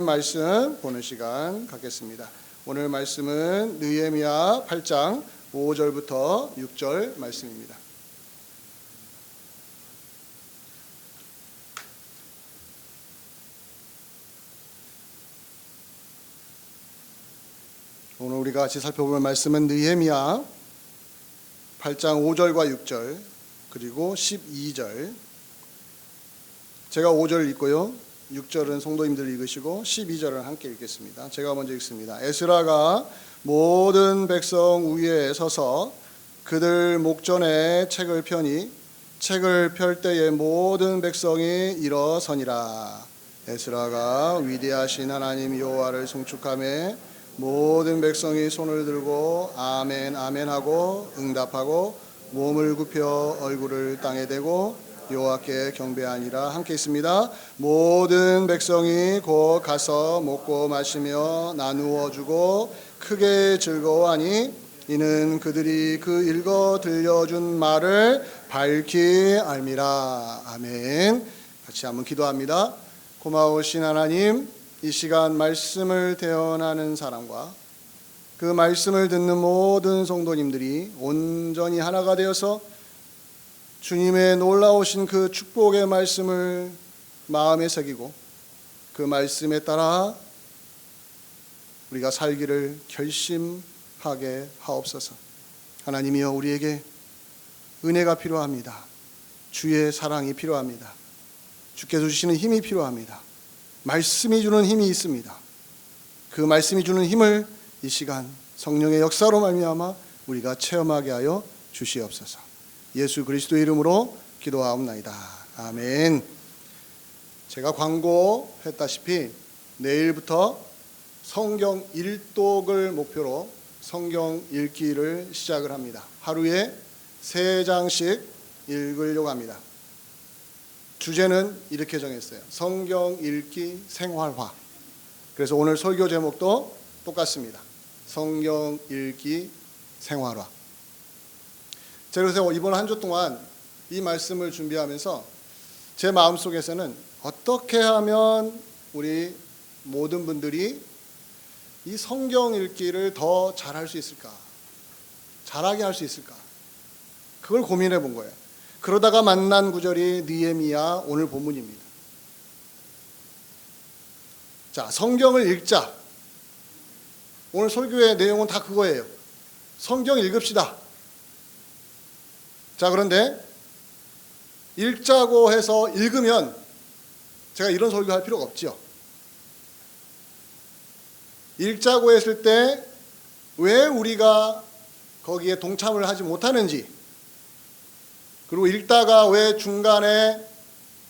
말씀 보는 시간 갖겠습니다. 오늘 말씀은 느헤미야 8장 5절부터 6절 말씀입니다. 오늘 우리가 같이 살펴볼 말씀은 느헤미야 8장 5절과 6절 그리고 12절. 제가 5절 읽고요, 6절은 성도님들 읽으시고 12절은 함께 읽겠습니다. 제가 먼저 읽습니다. 에스라가 모든 백성 위에 서서 그들 목전에 책을 펴니 책을 펼 때에 모든 백성이 일어서니라. 에스라가 위대하신 하나님 여호와를 송축하며 모든 백성이 손을 들고 아멘 아멘 하고 응답하고 몸을 굽혀 얼굴을 땅에 대고 여호와께 경배하니라. 함께 있습니다. 모든 백성이 곧 가서 먹고 마시며 나누어 주고 크게 즐거워하니 이는 그들이 그 읽어 들려준 말을 밝히 알미라. 아멘. 같이 한번 기도합니다. 고마우신 하나님, 이 시간 말씀을 대언하는 사람과 그 말씀을 듣는 모든 성도님들이 온전히 하나가 되어서 주님의 놀라우신 그 축복의 말씀을 마음에 새기고 그 말씀에 따라 우리가 살기를 결심하게 하옵소서. 하나님이여, 우리에게 은혜가 필요합니다. 주의 사랑이 필요합니다. 주께서 주시는 힘이 필요합니다. 말씀이 주는 힘이 있습니다. 그 말씀이 주는 힘을 이 시간 성령의 역사로 말미암아 우리가 체험하게 하여 주시옵소서. 예수 그리스도의 이름으로 기도하옵나이다. 아멘. 제가 광고했다시피 내일부터 성경 일독을 목표로 성경 읽기를 시작을 합니다. 하루에 3장씩 읽으려고 합니다. 주제는 이렇게 정했어요. 성경 읽기 생활화. 그래서 오늘 설교 제목도 똑같습니다. 성경 읽기 생활화. 제가 그래서 이번 한 주 동안 이 말씀을 준비하면서 제 마음속에서는 어떻게 하면 우리 모든 분들이 이 성경 읽기를 더 잘할 수 있을까? 잘하게 할 수 있을까? 그걸 고민해 본 거예요. 그러다가 만난 구절이 느헤미야 오늘 본문입니다. 자, 성경을 읽자. 오늘 설교의 내용은 다 그거예요. 성경 읽읍시다. 자, 그런데 읽자고 해서 읽으면 제가 이런 설교할 필요가 없죠. 읽자고 했을 때 왜 우리가 거기에 동참을 하지 못하는지, 그리고 읽다가 왜 중간에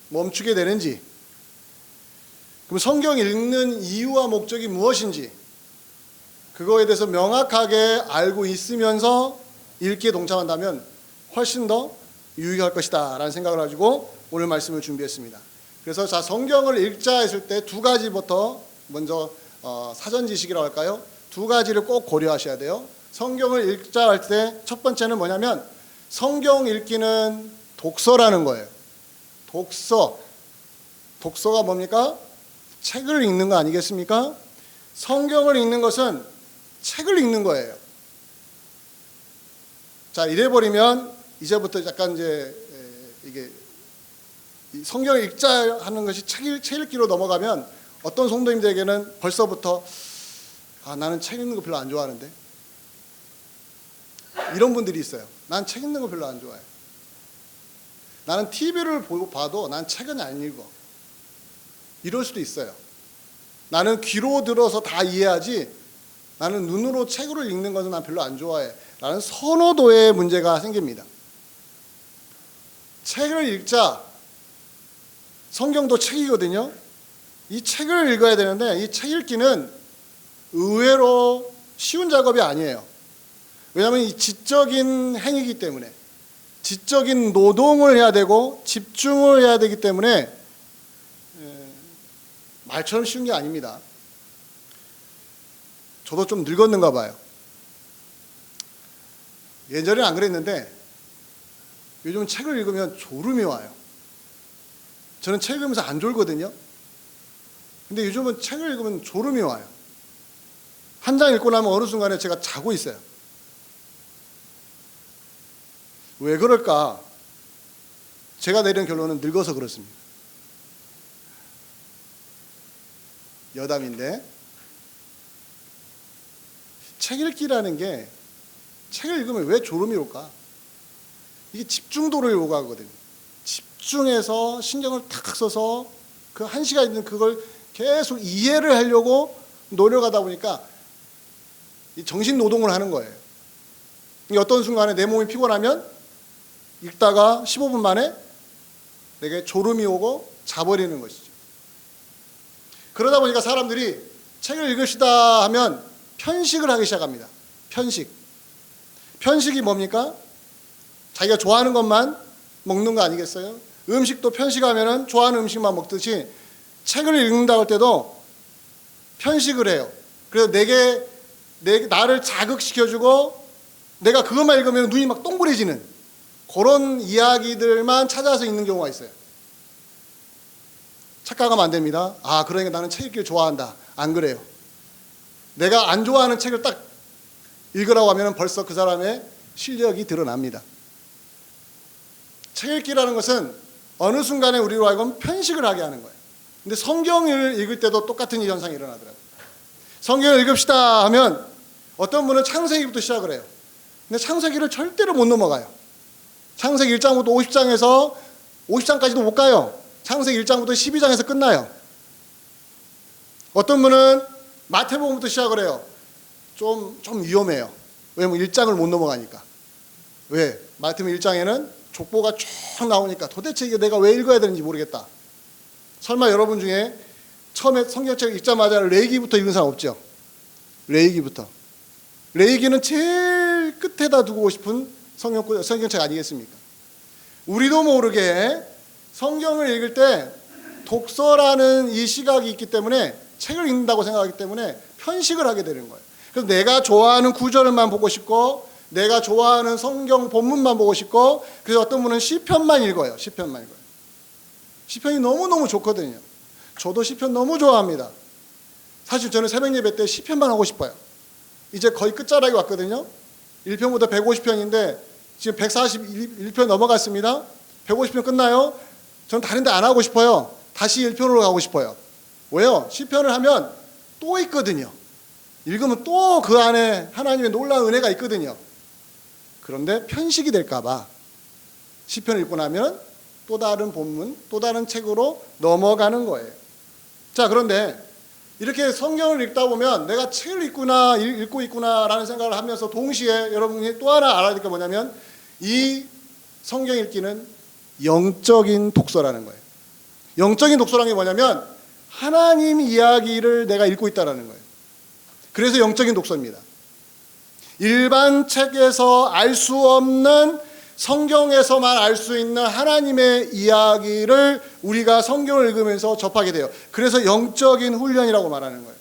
멈추게 되는지, 그럼 성경 읽는 이유와 목적이 무엇인지 그거에 대해서 명확하게 알고 있으면서 읽기에 동참한다면 훨씬 더 유익할 것이다 라는 생각을 가지고 오늘 말씀을 준비했습니다. 그래서 자, 성경을 읽자 했을 때 2가지부터 먼저 사전 지식이라고 할까요? 2가지를 꼭 고려하셔야 돼요. 성경을 읽자 할 때 첫 번째는 뭐냐면 성경 읽기는 독서라는 거예요. 독서가 뭡니까? 책을 읽는 거 아니겠습니까? 성경을 읽는 것은 책을 읽는 거예요. 자, 이래버리면 이제부터 약간 이제 이게 성경을 읽자 하는 것이 책 읽기로 넘어가면 어떤 성도님들에게는 벌써부터 나는 책 읽는 거 별로 안 좋아하는데, 이런 분들이 있어요. 난 책 읽는 거 별로 안 좋아해. 나는 TV를 봐도 난 책은 안 읽어. 이럴 수도 있어요. 나는 귀로 들어서 다 이해하지 나는 눈으로 책으로 읽는 것은 난 별로 안 좋아해 라는 선호도의 문제가 생깁니다. 책을 읽자. 성경도 책이거든요. 이 책을 읽어야 되는데 이 책 읽기는 의외로 쉬운 작업이 아니에요. 왜냐하면 이 지적인 행위이기 때문에, 지적인 노동을 해야 되고 집중을 해야 되기 때문에 말처럼 쉬운 게 아닙니다. 저도 좀 늙었는가 봐요. 예전에는 안 그랬는데 요즘 책을 읽으면 졸음이 와요. 저는 책 읽으면서 안 졸거든요. 근데 요즘은 책을 읽으면 졸음이 와요. 한 장 읽고 나면 어느 순간에 제가 자고 있어요. 왜 그럴까? 제가 내린 결론은 늙어서 그렇습니다. 여담인데, 책 읽기라는 게, 책을 읽으면 왜 졸음이 올까? 이게 집중도를 요구하거든요. 집중해서 신경을 탁 써서 그 한 시간 있는 그걸 계속 이해를 하려고 노력하다 보니까 이 정신 노동을 하는 거예요. 어떤 순간에 내 몸이 피곤하면 읽다가 15분 만에 내게 졸음이 오고 자버리는 것이죠. 그러다 보니까 사람들이 책을 읽읍시다 하면 편식을 하기 시작합니다. 편식이 뭡니까? 자기가 좋아하는 것만 먹는 거 아니겠어요? 음식도 편식하면은 좋아하는 음식만 먹듯이 책을 읽는다고 할 때도 편식을 해요. 그래서 나를 자극시켜주고 내가 그것만 읽으면 눈이 막 동그래지는 그런 이야기들만 찾아서 읽는 경우가 있어요. 착각하면 안 됩니다. 아, 그러니까 나는 책 읽기를 좋아한다. 안 그래요. 내가 안 좋아하는 책을 딱 읽으라고 하면 벌써 그 사람의 실력이 드러납니다. 책 읽기라는 것은 어느 순간에 우리로 하여금 편식을 하게 하는 거예요. 근데 성경을 읽을 때도 똑같은 현상이 일어나더라고요. 성경을 읽읍시다 하면 어떤 분은 창세기부터 시작을 해요. 근데 창세기를 절대로 못 넘어가요. 창세기 1장부터 50장에서 50장까지도 못 가요. 창세기 1장부터 12장에서 끝나요. 어떤 분은 마태복음부터 시작을 해요. 좀 위험해요. 왜냐면 1장을 못 넘어가니까. 왜? 마태복음 1장에는 족보가 쭉 나오니까 도대체 이게 내가 왜 읽어야 되는지 모르겠다. 설마 여러분 중에 처음에 성경책 읽자마자 레위기부터 읽은 사람 없죠? 레위기부터. 레위기는 제일 끝에다 두고 싶은 성경책 아니겠습니까? 우리도 모르게 성경을 읽을 때 독서라는 이 시각이 있기 때문에 책을 읽는다고 생각하기 때문에 편식을 하게 되는 거예요. 그래서 내가 좋아하는 구절만 보고 싶고 내가 좋아하는 성경 본문만 보고 싶고 그래서 어떤 분은 시편만 읽어요. 시편이 너무너무 좋거든요. 저도 시편 너무 좋아합니다. 사실 저는 새벽 예배 때 시편만 하고 싶어요. 이제 거의 끝자락에 왔거든요. 1편부터 150편인데 지금 141편 넘어갔습니다. 150편 끝나요. 저는 다른 데 안 하고 싶어요. 다시 1편으로 가고 싶어요. 왜요? 시편을 하면 또 있거든요. 읽으면 또 그 안에 하나님의 놀라운 은혜가 있거든요. 그런데 편식이 될까 봐 시편을 읽고 나면 또 다른 본문, 또 다른 책으로 넘어가는 거예요. 자, 그런데 이렇게 성경을 읽다 보면 내가 책을 읽고 있구나라는 생각을 하면서 동시에 여러분이 또 하나 알아야 될 게 뭐냐면 이 성경 읽기는 영적인 독서라는 거예요. 영적인 독서라는 게 뭐냐면 하나님 이야기를 내가 읽고 있다는 거예요. 그래서 영적인 독서입니다. 일반 책에서 알 수 없는 성경에서만 알 수 있는 하나님의 이야기를 우리가 성경을 읽으면서 접하게 돼요. 그래서 영적인 훈련이라고 말하는 거예요.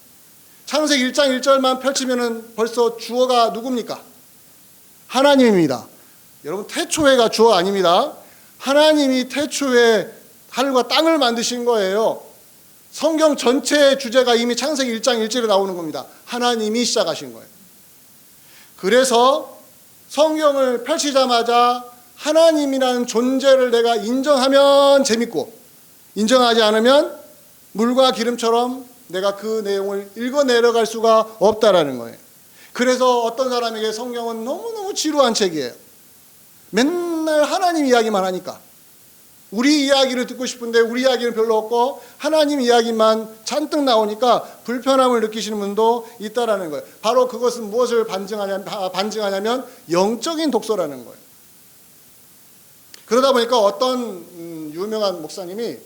창세기 1장 1절만 펼치면 벌써 주어가 누굽니까? 하나님입니다. 여러분, 태초에가 주어 아닙니다. 하나님이 태초에 하늘과 땅을 만드신 거예요. 성경 전체의 주제가 이미 창세기 1장 1절에 나오는 겁니다. 하나님이 시작하신 거예요. 그래서 성경을 펼치자마자 하나님이라는 존재를 내가 인정하면 재밌고 인정하지 않으면 물과 기름처럼 내가 그 내용을 읽어 내려갈 수가 없다라는 거예요. 그래서 어떤 사람에게 성경은 너무너무 지루한 책이에요. 맨날 하나님 이야기만 하니까. 우리 이야기를 듣고 싶은데 우리 이야기는 별로 없고 하나님 이야기만 잔뜩 나오니까 불편함을 느끼시는 분도 있다라는 거예요. 바로 그것은 무엇을 반증하냐면 영적인 독서라는 거예요. 그러다 보니까 어떤 유명한 목사님이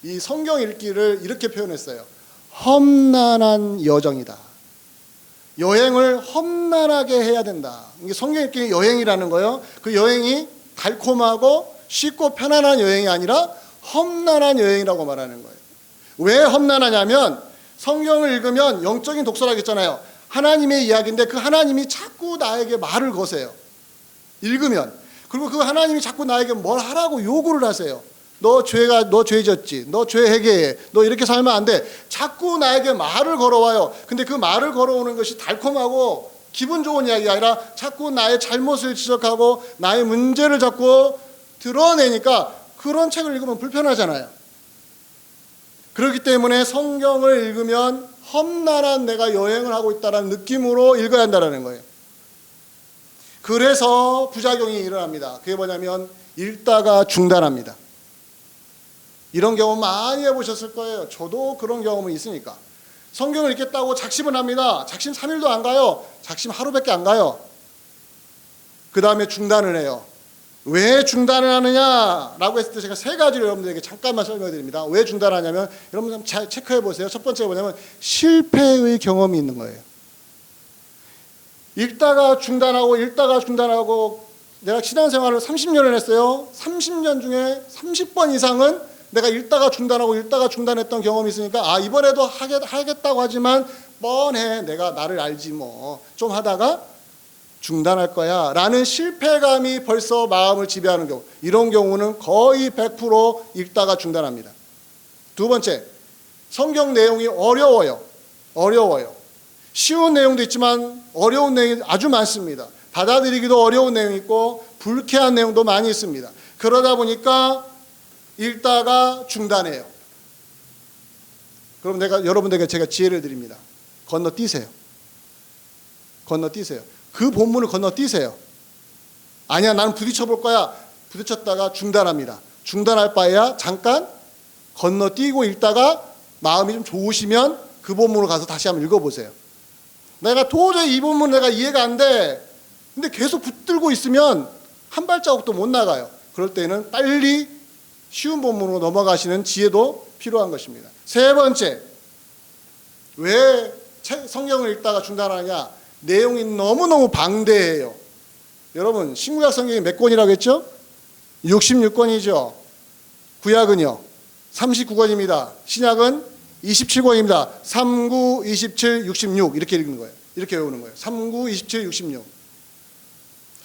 이 성경 읽기를 이렇게 표현했어요. 험난한 여정이다. 여행을 험난하게 해야 된다. 이게 성경 읽기는 여행이라는 거예요. 그 여행이 달콤하고 쉽고 편안한 여행이 아니라 험난한 여행이라고 말하는 거예요. 왜 험난하냐면 성경을 읽으면 영적인 독서라고 했잖아요. 하나님의 이야기인데 그 하나님이 자꾸 나에게 말을 거세요. 읽으면. 그리고 그 하나님이 자꾸 나에게 뭘 하라고 요구를 하세요. 너 죄 졌지. 너 죄 회개해. 너 이렇게 살면 안 돼. 자꾸 나에게 말을 걸어와요. 근데 그 말을 걸어오는 것이 달콤하고 기분 좋은 이야기가 아니라 자꾸 나의 잘못을 지적하고 나의 문제를 자꾸 드러내니까 그런 책을 읽으면 불편하잖아요. 그렇기 때문에 성경을 읽으면 험난한 내가 여행을 하고 있다는 느낌으로 읽어야 한다는 거예요. 그래서 부작용이 일어납니다. 그게 뭐냐면 읽다가 중단합니다. 이런 경험 많이 해보셨을 거예요. 저도 그런 경험이 있으니까. 성경을 읽겠다고 작심을 합니다. 작심 3일도 안 가요. 작심 하루밖에 안 가요. 그 다음에 중단을 해요. 왜 중단을 하느냐라고 했을 때 제가 세 가지를 여러분들에게 잠깐만 설명해 드립니다. 왜 중단하냐면 여러분 잘 체크해 보세요. 첫 번째가 뭐냐면 실패의 경험이 있는 거예요. 읽다가 중단하고 내가 신앙생활을 30년을 했어요. 30년 중에 30번 이상은 내가 읽다가 중단했던 경험이 있으니까 이번에도 하겠다고 하지만 뻔해. 내가 나를 알지 뭐. 좀 하다가 중단할 거야 라는 실패감이 벌써 마음을 지배하는 경우, 이런 경우는 거의 100% 읽다가 중단합니다. 두 번째, 성경 내용이 어려워요. 쉬운 내용도 있지만 어려운 내용이 아주 많습니다. 받아들이기도 어려운 내용이 있고 불쾌한 내용도 많이 있습니다. 그러다 보니까 읽다가 중단해요. 그럼 여러분들에게 제가 지혜를 드립니다. 건너뛰세요. 그 본문을 건너뛰세요. 아니야, 나는 부딪혀볼 거야. 부딪혔다가 중단합니다. 중단할 바에야 잠깐 건너뛰고 읽다가 마음이 좀 좋으시면 그 본문을 가서 다시 한번 읽어보세요. 내가 도저히 이 본문 내가 이해가 안 돼. 근데 계속 붙들고 있으면 한 발자국도 못 나가요. 그럴 때는 빨리 쉬운 본문으로 넘어가시는 지혜도 필요한 것입니다. 세 번째, 왜 성경을 읽다가 중단하느냐? 내용이 너무너무 방대해요. 여러분, 신구약 성경이 몇 권이라고 했죠? 66권이죠. 구약은요 39권입니다. 신약은 27권입니다. 39, 27, 66 이렇게 읽는 거예요. 이렇게 외우는 거예요. 39, 27, 66.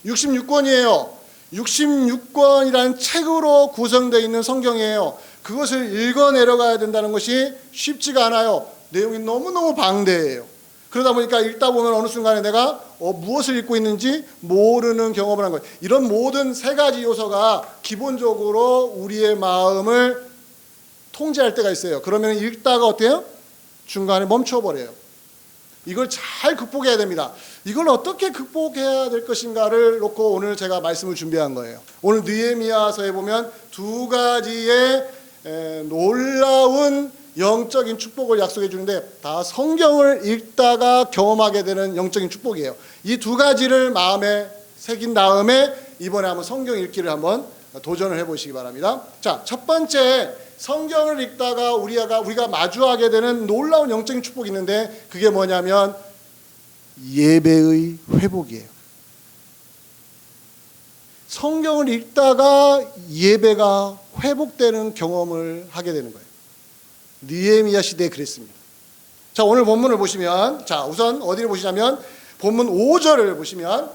66권이에요. 66권이라는 책으로 구성되어 있는 성경이에요. 그것을 읽어내려가야 된다는 것이 쉽지가 않아요. 내용이 너무너무 방대해요. 그러다 보니까 읽다 보면 어느 순간에 내가 무엇을 읽고 있는지 모르는 경험을 한 거예요. 이런 모든 세 가지 요소가 기본적으로 우리의 마음을 통제할 때가 있어요. 그러면 읽다가 어때요? 중간에 멈춰버려요. 이걸 잘 극복해야 됩니다. 이걸 어떻게 극복해야 될 것인가를 놓고 오늘 제가 말씀을 준비한 거예요. 오늘 느헤미야서에 보면 두 가지의 놀라운 영적인 축복을 약속해 주는데 다 성경을 읽다가 경험하게 되는 영적인 축복이에요. 이 두 가지를 마음에 새긴 다음에 이번에 한번 성경 읽기를 한번 도전을 해보시기 바랍니다. 자, 첫 번째, 성경을 읽다가 우리가 마주하게 되는 놀라운 영적인 축복이 있는데 그게 뭐냐면 예배의 회복이에요. 성경을 읽다가 예배가 회복되는 경험을 하게 되는 거예요. 느헤미야 시대에 그랬습니다. 자, 오늘 본문을 보시면, 자, 우선 어디를 보시냐면 본문 5절을 보시면,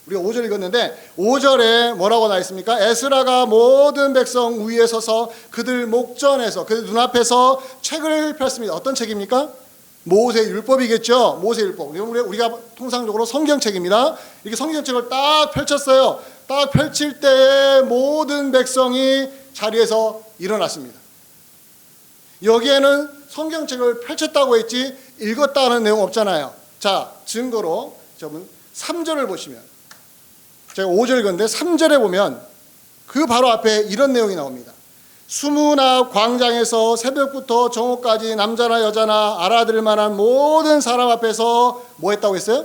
우리가 5절 읽었는데 5절에 뭐라고 나와 있습니까? 에스라가 모든 백성 위에 서서 그들 목전에서 그들 눈앞에서 책을 폈습니다. 어떤 책입니까? 모세 율법이겠죠. 모세 율법. 우리가 통상적으로 성경책입니다. 이렇게 성경책을 딱 펼쳤어요. 딱 펼칠 때 모든 백성이 자리에서 일어났습니다. 여기에는 성경책을 펼쳤다고 했지 읽었다는 내용 없잖아요. 자, 증거로 여러분 3절을 보시면, 제가 5절 읽었는데 3절에 보면 그 바로 앞에 이런 내용이 나옵니다. 수문앞 광장에서 새벽부터 정오까지 남자나 여자나 알아들을 만한 모든 사람 앞에서 뭐 했다고 했어요?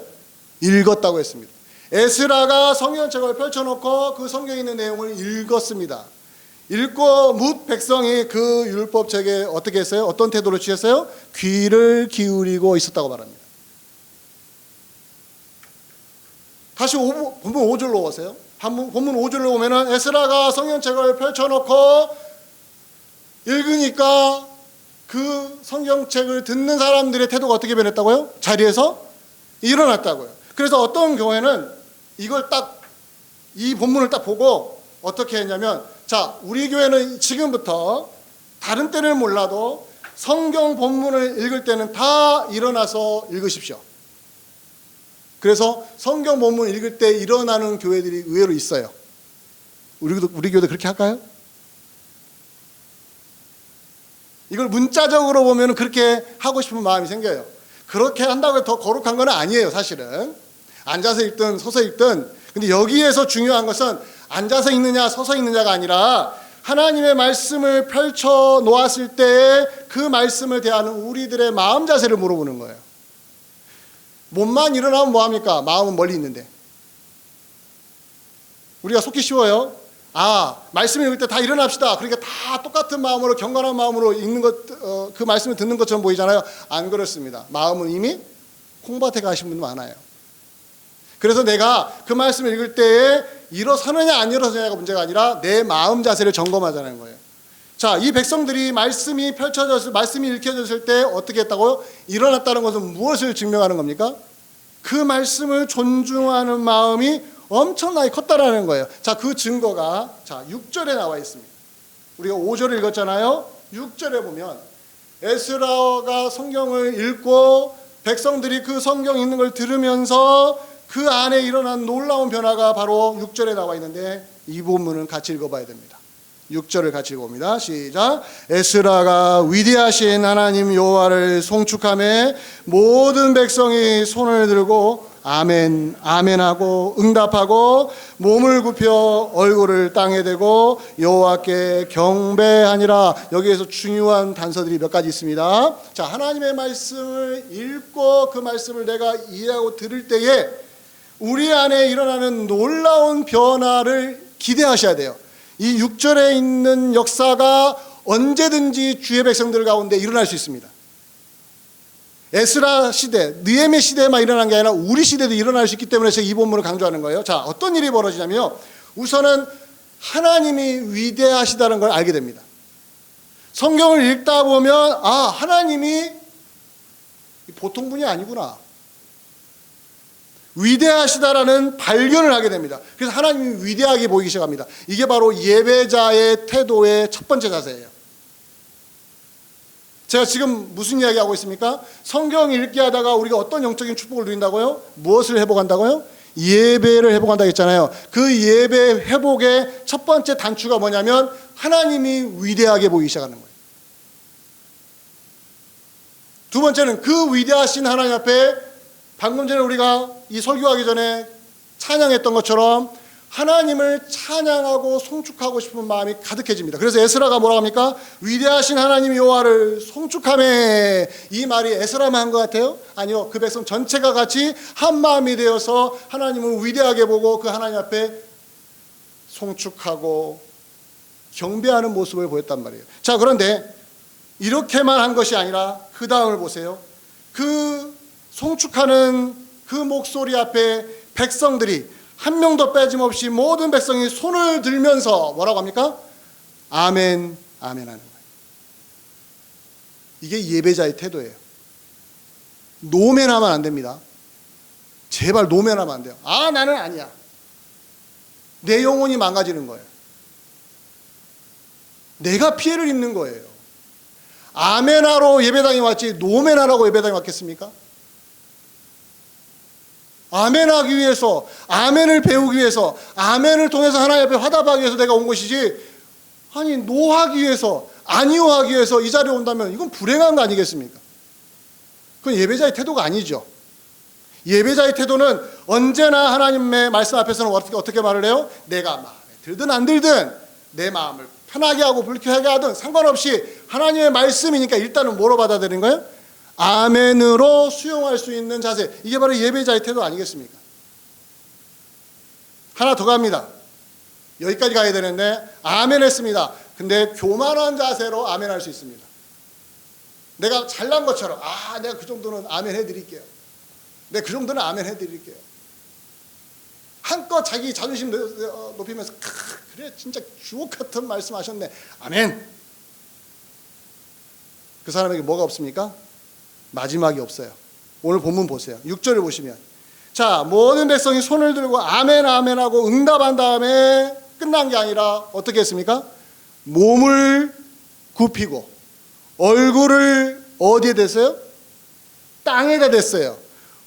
읽었다고 했습니다. 에스라가 성경책을 펼쳐놓고 그 성경에 있는 내용을 읽었습니다. 읽고 뭇 백성이 그 율법책에 어떻게 했어요? 어떤 태도를 취했어요? 귀를 기울이고 있었다고 말합니다. 다시 본문 5절로 오세요. 본문 5절로 오면은 에스라가 성경책을 펼쳐놓고 읽으니까 그 성경책을 듣는 사람들의 태도가 어떻게 변했다고요? 자리에서 일어났다고요. 그래서 어떤 경우에는 이 본문을 딱 보고 어떻게 했냐면 자, 우리 교회는 지금부터 다른 때는 몰라도 성경 본문을 읽을 때는 다 일어나서 읽으십시오. 그래서 성경 본문 읽을 때 일어나는 교회들이 의외로 있어요. 우리 교회도 그렇게 할까요? 이걸 문자적으로 보면 그렇게 하고 싶은 마음이 생겨요. 그렇게 한다고 해서 더 거룩한 건 아니에요, 사실은. 앉아서 읽든 서서 읽든. 근데 여기에서 중요한 것은 앉아서 읽느냐 서서 읽느냐가 아니라 하나님의 말씀을 펼쳐 놓았을 때 그 말씀을 대하는 우리들의 마음 자세를 물어보는 거예요. 몸만 일어나면 뭐합니까? 마음은 멀리 있는데. 우리가 속기 쉬워요. 말씀 읽을 때 다 일어납시다. 그러니까 다 똑같은 마음으로 경건한 마음으로 읽는 것, 그 말씀을 듣는 것처럼 보이잖아요. 안 그렇습니다. 마음은 이미 콩밭에 가신 분도 많아요. 그래서 내가 그 말씀을 읽을 때에 일어서느냐 안 일어서느냐가 문제가 아니라 내 마음 자세를 점검하자는 거예요. 자, 이 백성들이 말씀이 읽혀졌을 때 어떻게 했다고요? 일어났다는 것은 무엇을 증명하는 겁니까? 그 말씀을 존중하는 마음이 엄청나게 컸다라는 거예요. 자, 그 증거가 6절에 나와 있습니다. 우리가 5절을 읽었잖아요. 6절에 보면 에스라가 성경을 읽고 백성들이 그 성경 읽는 걸 들으면서 그 안에 일어난 놀라운 변화가 바로 6절에 나와 있는데 이 본문은 같이 읽어봐야 됩니다. 6절을 같이 읽어봅니다. 시작. 에스라가 위대하신 하나님 여호와를 송축하며 모든 백성이 손을 들고 아멘 아멘하고 응답하고 몸을 굽혀 얼굴을 땅에 대고 여호와께 경배하니라. 여기에서 중요한 단서들이 몇 가지 있습니다. 자, 하나님의 말씀을 읽고 그 말씀을 내가 이해하고 들을 때에 우리 안에 일어나는 놀라운 변화를 기대하셔야 돼요. 이 6절에 있는 역사가 언제든지 주의 백성들 가운데 일어날 수 있습니다. 에스라 시대, 느헤미야 시대에만 일어난 게 아니라 우리 시대도 일어날 수 있기 때문에 제가 이 본문을 강조하는 거예요. 자, 어떤 일이 벌어지냐면요, 우선은 하나님이 위대하시다는 걸 알게 됩니다. 성경을 읽다 보면 하나님이 보통 분이 아니구나, 위대하시다라는 발견을 하게 됩니다. 그래서 하나님이 위대하게 보이기 시작합니다. 이게 바로 예배자의 태도의 첫 번째 자세예요. 제가 지금 무슨 이야기 하고 있습니까? 성경 읽기 하다가 우리가 어떤 영적인 축복을 누린다고요? 무엇을 회복한다고요? 예배를 회복한다고 했잖아요. 그 예배 회복의 첫 번째 단추가 뭐냐면 하나님이 위대하게 보이기 시작하는 거예요. 두 번째는 그 위대하신 하나님 앞에 방금 전에 우리가 이 설교하기 전에 찬양했던 것처럼 하나님을 찬양하고 송축하고 싶은 마음이 가득해집니다. 그래서 에스라가 뭐라고 합니까? 위대하신 하나님 여호와를 송축하며. 이 말이 에스라만 한 것 같아요? 아니요, 그 백성 전체가 같이 한 마음이 되어서 하나님을 위대하게 보고 그 하나님 앞에 송축하고 경배하는 모습을 보였단 말이에요. 자, 그런데 이렇게만 한 것이 아니라 그 다음을 보세요. 그 송축하는 그 목소리 앞에 백성들이 한 명도 빼짐없이 모든 백성이 손을 들면서 뭐라고 합니까? 아멘, 아멘 하는 거예요. 이게 예배자의 태도예요. 노면하면 안 됩니다. 제발 노면하면 안 돼요. 나는 아니야. 내 영혼이 망가지는 거예요. 내가 피해를 입는 거예요. 아멘하러 예배당에 왔지 노면하라고 예배당에 왔겠습니까? 아멘하기 위해서, 아멘을 배우기 위해서, 아멘을 통해서 하나님 앞에 화답하기 위해서 내가 온 것이지, 아니 노하기 위해서, 아니오하기 위해서 이 자리에 온다면 이건 불행한 거 아니겠습니까? 그건 예배자의 태도가 아니죠. 예배자의 태도는 언제나 하나님의 말씀 앞에서는 어떻게 말을 해요? 내가 마음에 들든 안 들든 내 마음을 편하게 하고 불쾌하게 하든 상관없이 하나님의 말씀이니까 일단은 뭐로 받아들이는 거예요? 아멘으로 수용할 수 있는 자세. 이게 바로 예배자의 태도 아니겠습니까? 하나 더 갑니다. 여기까지 가야 되는데 아멘 했습니다. 근데 교만한 자세로 아멘 할 수 있습니다. 내가 잘난 것처럼 내가 그 정도는 아멘 해드릴게요. 내가 그 정도는 아멘 해드릴게요. 한껏 자기 자존심 높이면서 그래 진짜 주옥 같은 말씀 하셨네. 아멘. 그 사람에게 뭐가 없습니까? 마지막이 없어요. 오늘 본문 보세요. 6절을 보시면, 자, 모든 백성이 손을 들고 아멘 아멘 하고 응답한 다음에 끝난 게 아니라 어떻게 했습니까? 몸을 굽히고 얼굴을 어디에 댔어요? 땅에다 댔어요.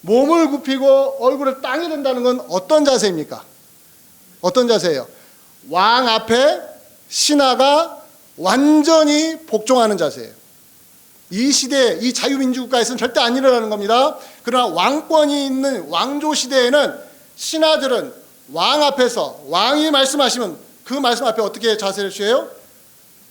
몸을 굽히고 얼굴을 땅에 댄다는 건 어떤 자세입니까? 어떤 자세예요? 왕 앞에 신하가 완전히 복종하는 자세예요. 이 시대, 이 자유민주국가에서는 절대 안 일어나는 겁니다. 그러나 왕권이 있는 왕조 시대에는 신하들은 왕 앞에서 왕이 말씀하시면 그 말씀 앞에 어떻게 자세를 취해요?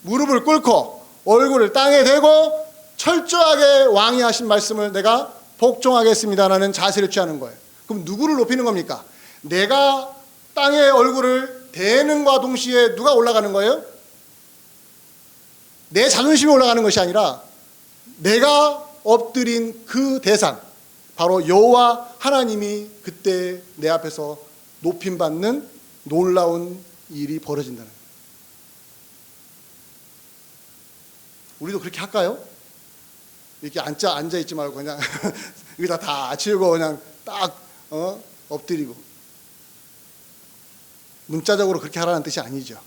무릎을 꿇고 얼굴을 땅에 대고 철저하게 왕이 하신 말씀을 내가 복종하겠습니다라는 자세를 취하는 거예요. 그럼 누구를 높이는 겁니까? 내가 땅에 얼굴을 대는과 동시에 누가 올라가는 거예요? 내 자존심이 올라가는 것이 아니라 내가 엎드린 그 대상, 바로 여호와 하나님이 그때 내 앞에서 높임받는 놀라운 일이 벌어진다는 거예요. 우리도 그렇게 할까요? 이렇게 앉아있지 말고 그냥 여기다 다 치우고 그냥 딱 엎드리고. 문자적으로 그렇게 하라는 뜻이 아니죠.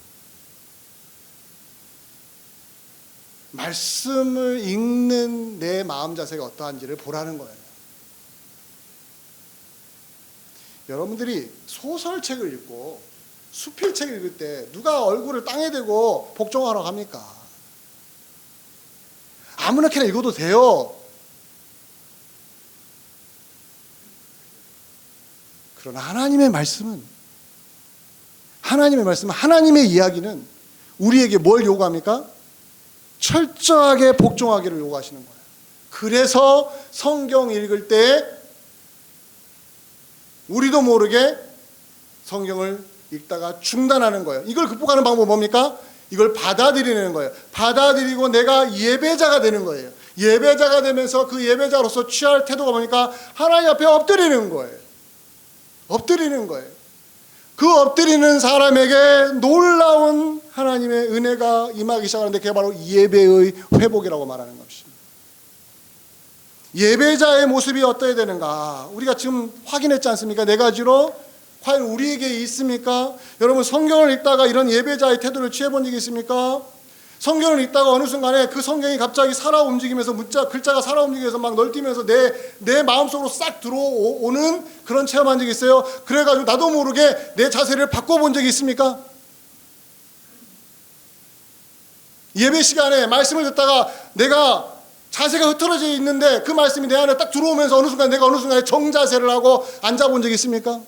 말씀을 읽는 내 마음 자세가 어떠한지를 보라는 거예요. 여러분들이 소설책을 읽고 수필책을 읽을 때 누가 얼굴을 땅에 대고 복종하라고 합니까? 아무렇게나 읽어도 돼요. 그러나 하나님의 말씀은 하나님의 이야기는 우리에게 뭘 요구합니까? 철저하게 복종하기를 요구하시는 거예요. 그래서 성경 읽을 때 우리도 모르게 성경을 읽다가 중단하는 거예요. 이걸 극복하는 방법은 뭡니까? 이걸 받아들이는 거예요. 받아들이고 내가 예배자가 되는 거예요. 예배자가 되면서 그 예배자로서 취할 태도가 뭡니까? 하나님 앞에 엎드리는 거예요. 엎드리는 거예요. 그 엎드리는 사람에게 놀라운 하나님의 은혜가 임하기 시작하는데 그게 바로 예배의 회복이라고 말하는 것입니다. 예배자의 모습이 어떠해야 되는가? 우리가 지금 확인했지 않습니까? 네 가지로. 과연 우리에게 있습니까? 여러분 성경을 읽다가 이런 예배자의 태도를 취해본 적이 있습니까? 성경을 읽다가 어느 순간에 그 성경이 갑자기 살아 움직이면서 글자가 살아 움직이면서 막 널뛰면서 내 마음속으로 싹 들어오는 그런 체험한 적이 있어요. 그래가지고 나도 모르게 내 자세를 바꿔본 적이 있습니까? 예배 시간에 말씀을 듣다가 내가 자세가 흐트러져 있는데 그 말씀이 내 안에 딱 들어오면서 내가 어느 순간에 정자세를 하고 앉아본 적이 있습니까?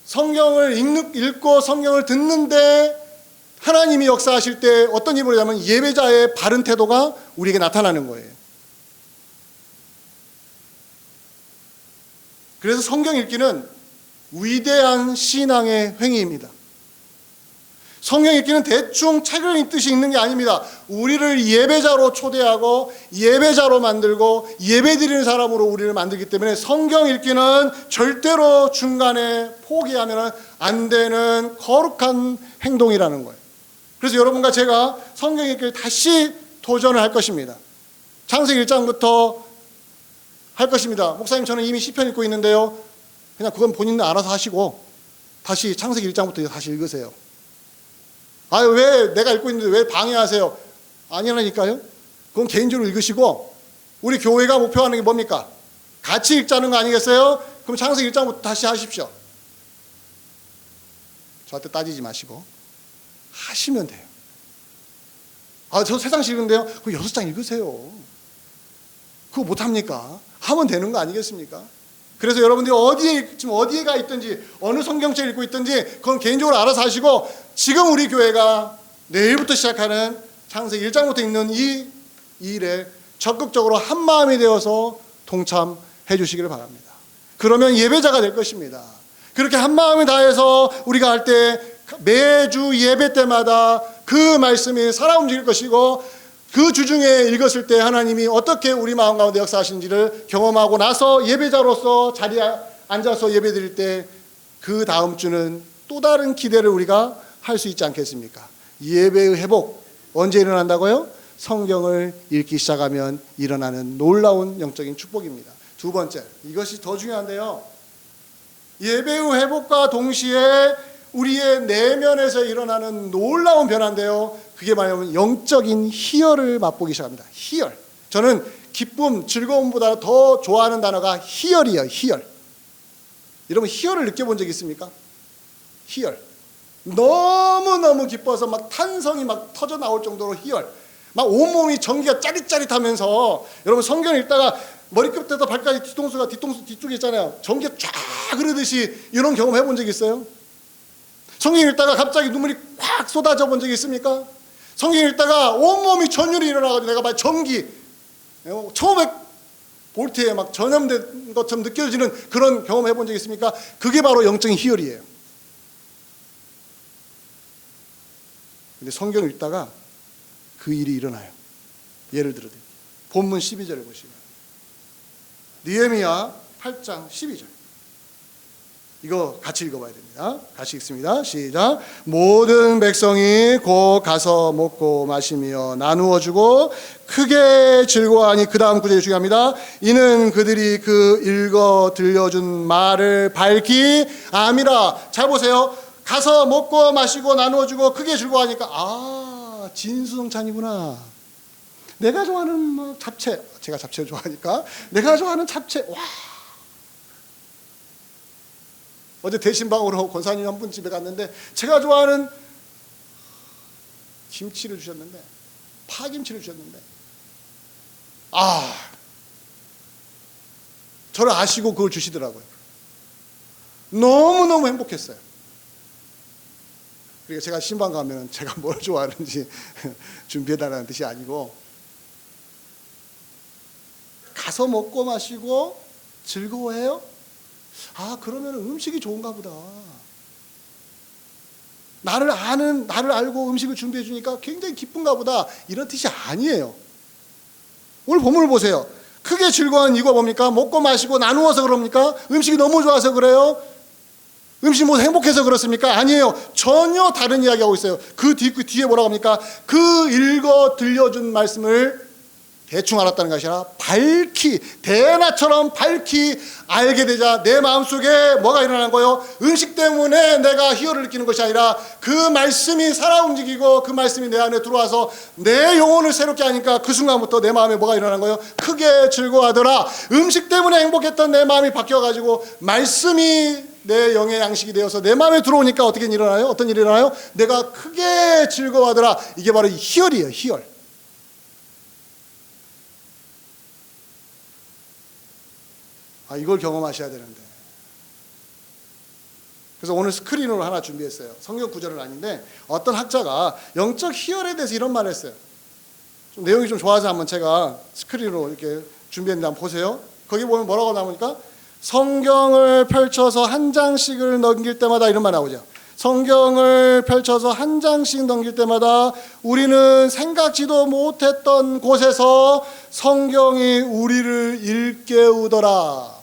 성경을 읽고 성경을 듣는데 하나님이 역사하실 때 어떤 일이 벌어지냐면 예배자의 바른 태도가 우리에게 나타나는 거예요. 그래서 성경 읽기는 위대한 신앙의 행위입니다. 성경 읽기는 대충 책을 읽듯이 읽는 게 아닙니다. 우리를 예배자로 초대하고 예배자로 만들고 예배드리는 사람으로 우리를 만들기 때문에 성경 읽기는 절대로 중간에 포기하면 안 되는 거룩한 행동이라는 거예요. 그래서 여러분과 제가 성경 읽기를 다시 도전을 할 것입니다. 창세기 1장부터 할 것입니다. 목사님 저는 이미 시편 읽고 있는데요. 그냥 그건 본인 알아서 하시고 다시 창세기 1장부터 다시 읽으세요. 아유 왜 내가 읽고 있는데 왜 방해하세요? 아니라니까요. 그건 개인적으로 읽으시고 우리 교회가 목표하는 게 뭡니까? 같이 읽자는 거 아니겠어요? 그럼 창세기 1장부터 다시 하십시오. 저한테 따지지 마시고 하시면 돼요. 아, 저 세 장씩 읽는데요. 그럼 6장 읽으세요. 그거 못합니까? 하면 되는 거 아니겠습니까? 그래서 여러분들이 지금 어디에가 있든지 어느 성경책 읽고 있든지 그건 개인적으로 알아서 하시고 지금 우리 교회가 내일부터 시작하는 창세기 1장부터 읽는 이 일에 적극적으로 한 마음이 되어서 동참해 주시기를 바랍니다. 그러면 예배자가 될 것입니다. 그렇게 한 마음을 다해서 우리가 할 때 매주 예배 때마다 그 말씀이 살아 움직일 것이고 그 주중에 읽었을 때 하나님이 어떻게 우리 마음 가운데 역사하시는지를 경험하고 나서 예배자로서 자리에 앉아서 예배 드릴 때 그 다음 주는 또 다른 기대를 우리가 할 수 있지 않겠습니까? 예배의 회복 언제 일어난다고요? 성경을 읽기 시작하면 일어나는 놀라운 영적인 축복입니다. 두 번째, 이것이 더 중요한데요. 예배의 회복과 동시에 우리의 내면에서 일어나는 놀라운 변화인데요. 그게 뭐냐면 영적인 희열을 맛보기 시작합니다. 희열. 저는 기쁨, 즐거움보다 더 좋아하는 단어가 희열이에요. 희열. 여러분 희열을 느껴본 적 있습니까? 희열. 너무너무 기뻐서 막 탄성이 막 터져 나올 정도로 희열. 막 온몸이 전기가 짜릿짜릿하면서, 여러분 성경 읽다가 머리끝부터 발까지 뒤통수가 뒤쪽에 있잖아요. 전기가 쫙 흐르듯이 이런 경험 해본 적 있어요? 성경 읽다가 갑자기 눈물이 확 쏟아져 본 적이 있습니까? 성경 읽다가 온몸이 전율이 일어나가지고 내가 막 전기 1500볼트에 막 전염된 것처럼 느껴지는 그런 경험 해본 적 있습니까? 그게 바로 영적인 희열이에요. 근데 성경 읽다가 그 일이 일어나요. 예를 들어 본문 12절을 보시면 느헤미야 8장 12절, 이거 같이 읽어봐야 됩니다. 같이 읽습니다. 시작. 모든 백성이 곧 가서 먹고 마시며 나누어 주고 크게 즐거워하니, 그 다음 구절이 중요합니다. 이는 그들이 그 읽어 들려준 말을 밝히 암이라. 잘 보세요. 가서 먹고 마시고 나누어 주고 크게 즐거워하니까, 진수성찬이구나. 내가 좋아하는 뭐 잡채, 제가 잡채를 좋아하니까 내가 좋아하는 잡채, 와. 어제 대신방으로 권사님 한 분 집에 갔는데 제가 좋아하는 김치를 주셨는데, 파김치를 주셨는데, 저를 아시고 그걸 주시더라고요. 너무너무 행복했어요. 그러니까 제가 신방 가면 제가 뭘 좋아하는지 준비해달라는 뜻이 아니고, 가서 먹고 마시고 즐거워해요? 그러면 음식이 좋은가 보다. 나를 알고 음식을 준비해 주니까 굉장히 기쁜가 보다. 이런 뜻이 아니에요. 오늘 본문을 보세요. 크게 즐거워하는 이유가 뭡니까? 먹고 마시고 나누어서 그럽니까? 음식이 너무 좋아서 그래요? 음식이 뭐 행복해서 그렇습니까? 아니에요. 전혀 다른 이야기하고 있어요. 그 뒤에 뭐라고 합니까? 그 읽어 들려준 말씀을 대충 알았다는 것이 아니라 밝히, 대낮처럼 밝히 알게 되자 내 마음속에 뭐가 일어나는 거예요? 음식 때문에 내가 희열을 느끼는 것이 아니라 그 말씀이 살아 움직이고 그 말씀이 내 안에 들어와서 내 영혼을 새롭게 하니까 그 순간부터 내 마음에 뭐가 일어나는 거예요? 크게 즐거워하더라. 음식 때문에 행복했던 내 마음이 바뀌어가지고 말씀이 내 영의 양식이 되어서 내 마음에 들어오니까 어떻게 일어나요? 어떤 일이 일어나요? 내가 크게 즐거워하더라. 이게 바로 희열이에요. 희열. 이걸 경험하셔야 되는데. 그래서 오늘 스크린으로 하나 준비했어요. 성경 구절은 아닌데 어떤 학자가 영적 희열에 대해서 이런 말을 했어요. 좀 내용이 좀 좋아서 한번 제가 스크린으로 이렇게 준비했는데 한번 보세요. 거기 보면 뭐라고 나오니까, 성경을 펼쳐서 한 장씩을 넘길 때마다 이런 말 나오죠. 성경을 펼쳐서 한 장씩 넘길 때마다 우리는 생각지도 못했던 곳에서 성경이 우리를 일깨우더라.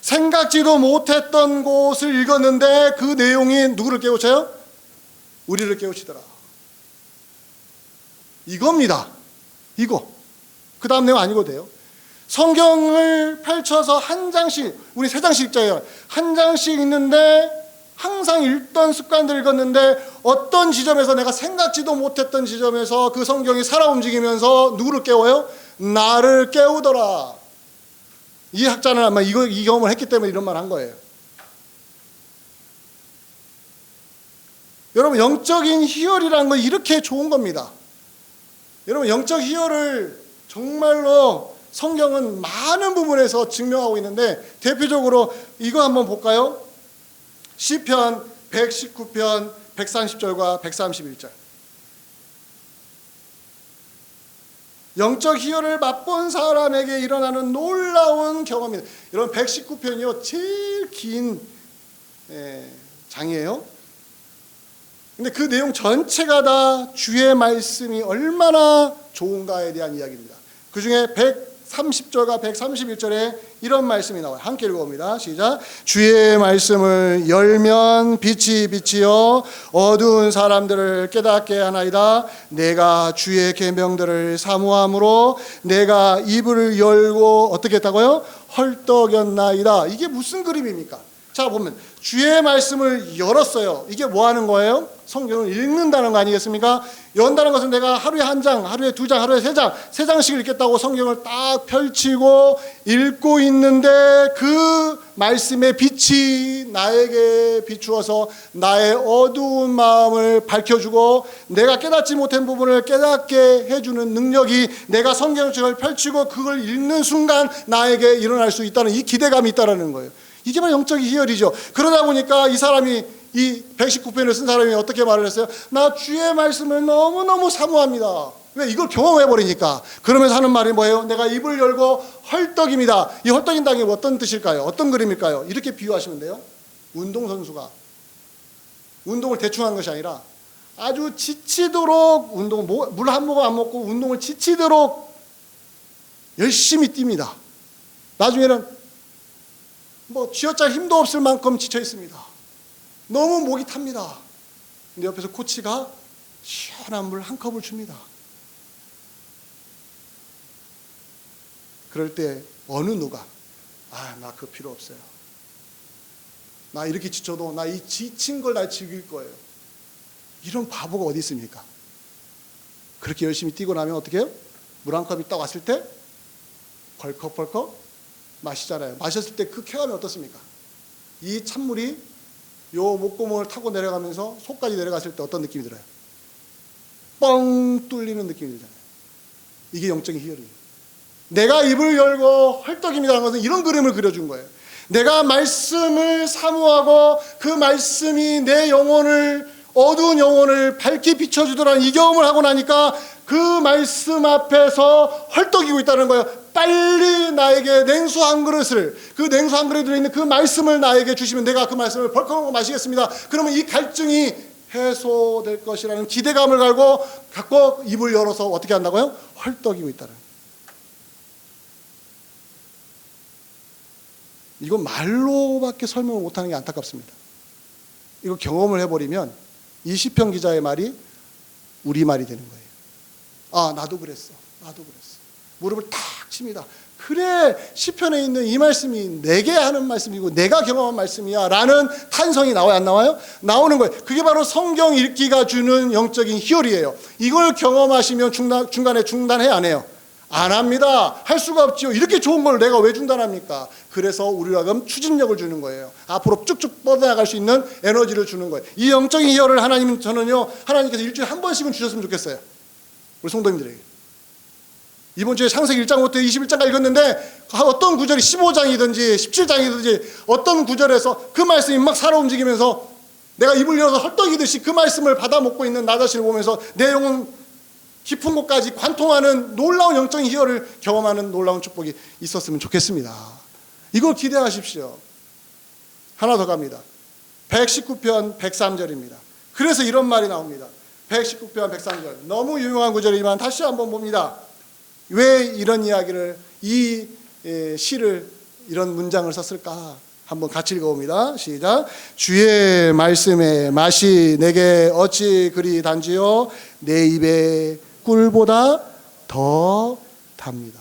생각지도 못했던 곳을 읽었는데 그 내용이 누구를 깨우쳐요? 우리를 깨우치더라. 이겁니다. 이거. 그 다음 내용 안 읽어도 돼요. 성경을 펼쳐서 한 장씩, 우리 3장씩 읽자요. 한 장씩 읽는데 항상 읽던 습관들 읽었는데 어떤 지점에서 내가 생각지도 못했던 지점에서 그 성경이 살아 움직이면서 누구를 깨워요? 나를 깨우더라. 이 학자는 아마 이 경험을 했기 때문에 이런 말 한 거예요. 여러분, 영적인 희열이라는 건 이렇게 좋은 겁니다. 여러분, 영적 희열을 정말로 성경은 많은 부분에서 증명하고 있는데, 대표적으로 이거 한번 볼까요? 시편 119편 130절과 131절. 영적 희열을 맛본 사람에게 일어나는 놀라운 경험입니다. 여러분, 119편이요 제일 긴 장이에요. 근데 그 내용 전체가 다 주의 말씀이 얼마나 좋은가에 대한 이야기입니다. 그 중에 130절과 131절에 이런 말씀이 나와요. 함께 읽어봅니다. 시작. 주의 말씀을 열면 빛이 비치어 어두운 사람들을 깨닫게 하나이다. 내가 주의 계명들을 사모함으로 내가 입을 열고 어떻게 했다고요? 헐떡였나이다. 이게 무슨 그림입니까? 자, 보면 주의 말씀을 열었어요. 이게 뭐 하는 거예요? 성경을 읽는다는 거 아니겠습니까? 연다는 것은 내가 하루에 한 장, 하루에 두 장, 하루에 세 장씩 읽겠다고 성경을 딱 펼치고 읽고 있는데 그 말씀의 빛이 나에게 비추어서 나의 어두운 마음을 밝혀주고 내가 깨닫지 못한 부분을 깨닫게 해주는 능력이 내가 성경책을 펼치고 그걸 읽는 순간 나에게 일어날 수 있다는 이 기대감이 있다는 거예요. 이게 바로 영적인 희열이죠. 그러다 보니까 이 사람이 이 119편을 쓴 사람이 어떻게 말을 했어요? 나 주의 말씀을 너무너무 사모합니다. 왜? 이걸 경험해버리니까. 그러면서 하는 말이 뭐예요? 내가 입을 열고 헐떡입니다. 이 헐떡인다는 게 어떤 뜻일까요? 어떤 그림일까요? 이렇게 비유하시면 돼요. 운동선수가 운동을 대충 하는 것이 아니라 아주 지치도록 물 한 모금 안 먹고 운동을 지치도록 열심히 뜁니다. 나중에는 쥐어짤 힘도 없을 만큼 지쳐 있습니다. 너무 목이 탑니다. 근데 옆에서 코치가 시원한 물 한 컵을 줍니다. 그럴 때 어느 누가 나 그거 필요 없어요. 나 이렇게 지쳐도 나 이 지친 걸 나 즐길 거예요. 이런 바보가 어디 있습니까? 그렇게 열심히 뛰고 나면 어떻게 해요? 물 한 컵이 딱 왔을 때 벌컥벌컥 마시잖아요. 마셨을 때 그 쾌감이 어떻습니까? 이 찬물이 요 목구멍을 타고 내려가면서 속까지 내려갔을 때 어떤 느낌이 들어요? 뻥 뚫리는 느낌이 들잖아요. 이게 영적인 희열이에요. 내가 입을 열고 헐떡임이라는 것은 이런 그림을 그려준 거예요. 내가 말씀을 사모하고 그 말씀이 내 영혼을, 어두운 영혼을 밝게 비춰주더라는 이 경험을 하고 나니까 그 말씀 앞에서 헐떡이고 있다는 거예요. 빨리 나에게 냉수 한 그릇을, 그 냉수 한 그릇에 들어있는 그 말씀을 나에게 주시면 내가 그 말씀을 벌컥 마시겠습니다. 그러면 이 갈증이 해소될 것이라는 기대감을 갖고 입을 열어서 어떻게 한다고요? 헐떡이고 있다는. 이건 말로밖에 설명을 못하는 게 안타깝습니다. 이거 경험을 해버리면 이 시편 기자의 말이 우리 말이 되는 거예요. 나도 그랬어. 무릎을 탁 칩니다. 그래, 시편에 있는 이 말씀이 내게 하는 말씀이고 내가 경험한 말씀이야 라는 탄성이 나와요? 안 나와요? 나오는 거예요. 그게 바로 성경 읽기가 주는 영적인 희열이에요. 이걸 경험하시면 중간에 중단해야 안 해요? 안 합니다. 할 수가 없지요. 이렇게 좋은 걸 내가 왜 중단합니까? 그래서 우리가 그럼 추진력을 주는 거예요. 앞으로 쭉쭉 뻗어나갈 수 있는 에너지를 주는 거예요. 이 영적인 희열을 하나님께서 일주일에 한 번씩은 주셨으면 좋겠어요. 우리 성도님들에게. 이번 주에 창세기 1장부터 21장까지 읽었는데 어떤 구절이 15장이든지 17장이든지 어떤 구절에서 그 말씀이 막 살아 움직이면서 내가 입을 열어서 헐떡이듯이 그 말씀을 받아 먹고 있는 나 자신을 보면서 내 영혼 깊은 곳까지 관통하는 놀라운 영적인 희열을 경험하는 놀라운 축복이 있었으면 좋겠습니다. 이걸 기대하십시오. 하나 더 갑니다. 119편 103절입니다. 그래서 이런 말이 나옵니다. 119편 103절 너무 유명한 구절이지만 다시 한번 봅니다. 왜 이런 이야기를 이 시를 이런 문장을 썼을까? 한번 같이 읽어봅니다. 시작. 주의 말씀의 맛이 내게 어찌 그리 단지요 내 입에 꿀보다 더 답니다.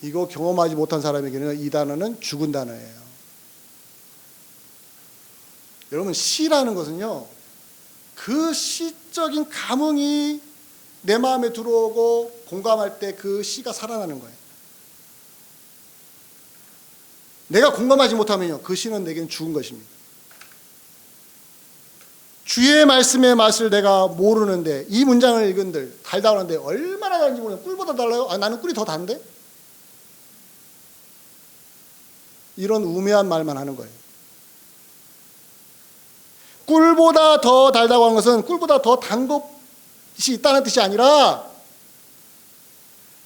이거 경험하지 못한 사람에게는 이 단어는 죽은 단어예요. 여러분, 시라는 것은요, 그 시적인 감흥이 내 마음에 들어오고 공감할 때 그 시가 살아나는 거예요. 내가 공감하지 못하면요, 그 시는 내게는 죽은 것입니다. 주의 말씀의 맛을 내가 모르는데 이 문장을 읽은들 달달한데 얼마나 달는지 모르는 꿀보다 달라요? 나는 꿀이 더 단데? 이런 우매한 말만 하는 거예요. 꿀보다 더 달다고 하는 것은 꿀보다 더 단 것이 있다는 뜻이 아니라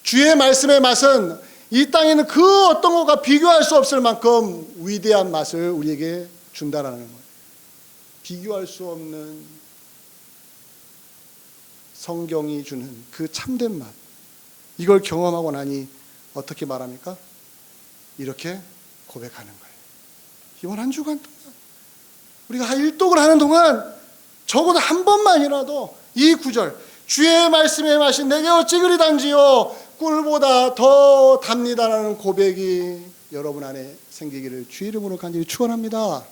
주의 말씀의 맛은 이 땅에 있는 그 어떤 것과 비교할 수 없을 만큼 위대한 맛을 우리에게 준다라는 거예요. 비교할 수 없는 성경이 주는 그 참된 맛, 이걸 경험하고 나니 어떻게 말합니까? 이렇게 고백하는 거예요. 이번 한 주간 동안 우리가 일독을 하는 동안 적어도 한 번만이라도 이 구절, 주의 말씀의 맛이 내게 어찌 그리 단지요 꿀보다 더 답니다라는 고백이 여러분 안에 생기기를 주의 이름으로 간절히 축원합니다.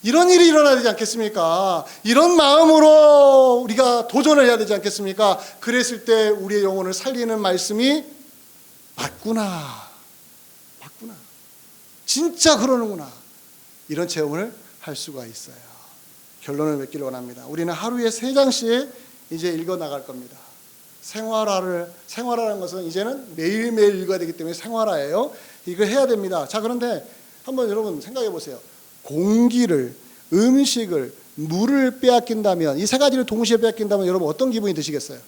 이런 일이 일어나야 되지 않겠습니까? 이런 마음으로 우리가 도전을 해야 되지 않겠습니까? 그랬을 때 우리의 영혼을 살리는 말씀이 맞구나, 진짜 그러는구나, 이런 체험을 할 수가 있어요. 결론을 맺기를 원합니다. 우리는 하루에 3장씩 이제 읽어 나갈 겁니다. 생활화라는 것은 이제는 매일매일 읽어야 되기 때문에 생활화예요. 이거 해야 됩니다. 자, 그런데 한번 여러분 생각해 보세요. 공기를, 음식을, 물을 빼앗긴다면, 이 3가지를 동시에 빼앗긴다면 여러분 어떤 기분이 드시겠어요?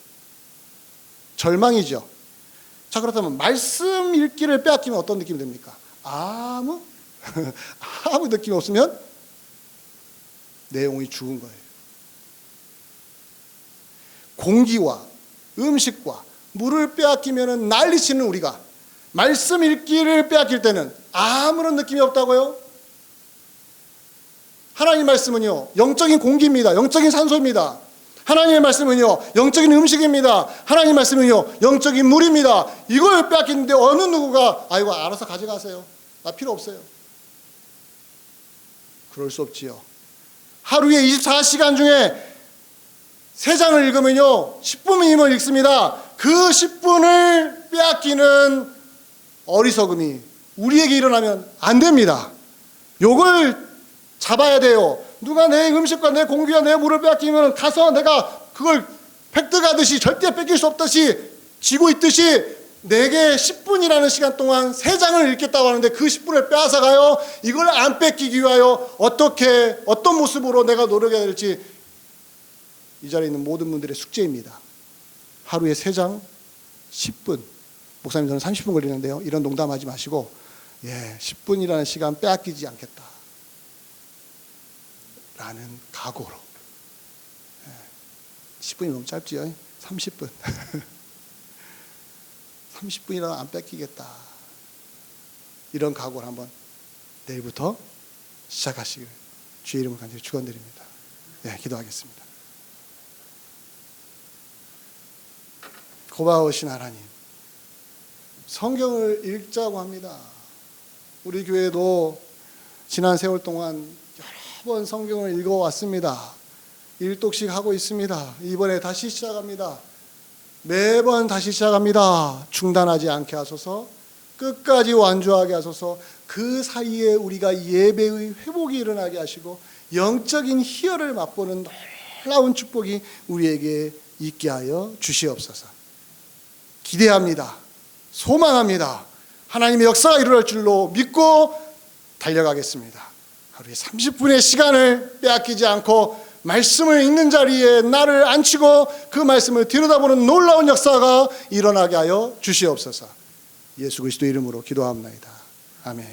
절망이죠. 자, 그렇다면 말씀 읽기를 빼앗기면 어떤 느낌이 듭니까? 아무 느낌이 없으면 내용이 죽은 거예요. 공기와 음식과 물을 빼앗기면 난리치는 우리가 말씀 읽기를 빼앗길 때는 아무런 느낌이 없다고요? 하나님 말씀은요, 영적인 공기입니다. 영적인 산소입니다. 하나님의 말씀은요, 영적인 음식입니다. 하나님 말씀은요, 영적인 물입니다. 이걸 빼앗기는데 어느 누구가 아이고 알아서 가져가세요, 나 필요 없어요, 그럴 수 없지요. 하루에 24시간 중에 3장을 읽으면요 10분이면 읽습니다. 그 10분을 빼앗기는 어리석음이 우리에게 일어나면 안 됩니다. 요걸 잡아야 돼요. 누가 내 음식과 내 공기와 내 물을 빼앗기면 가서 내가 그걸 획득하듯이, 절대 뺏길 수 없듯이 쥐고 있듯이 내게 10분이라는 시간 동안 3장을 읽겠다고 하는데 그 10분을 빼앗아가요. 이걸 안 뺏기기 위하여 어떤 모습으로 내가 노력해야 될지 이 자리에 있는 모든 분들의 숙제입니다. 하루에 3장 10분. 목사님 저는 30분 걸리는데요, 이런 농담하지 마시고 10분이라는 시간 빼앗기지 않겠다 라는 각오로. 10분이 너무 짧지요. 30분 30분이라도 안 뺏기겠다, 이런 각오를 한번 내일부터 시작하시길 주의 이름으로 간절히 축원드립니다. 기도하겠습니다. 고마우신 하나님, 성경을 읽자고 합니다. 우리 교회도 지난 세월 동안 여러 번 성경을 읽어왔습니다. 1독씩 하고 있습니다. 이번에 다시 시작합니다. 매번 다시 시작합니다. 중단하지 않게 하소서, 끝까지 완주하게 하소서. 그 사이에 우리가 예배의 회복이 일어나게 하시고 영적인 희열을 맛보는 놀라운 축복이 우리에게 있게 하여 주시옵소서. 기대합니다. 소망합니다. 하나님의 역사가 일어날 줄로 믿고 달려가겠습니다. 하루에 30분의 시간을 빼앗기지 않고 말씀을 읽는 자리에 나를 앉히고 그 말씀을 들여다보는 놀라운 역사가 일어나게 하여 주시옵소서. 예수 그리스도 이름으로 기도합니다. 아멘.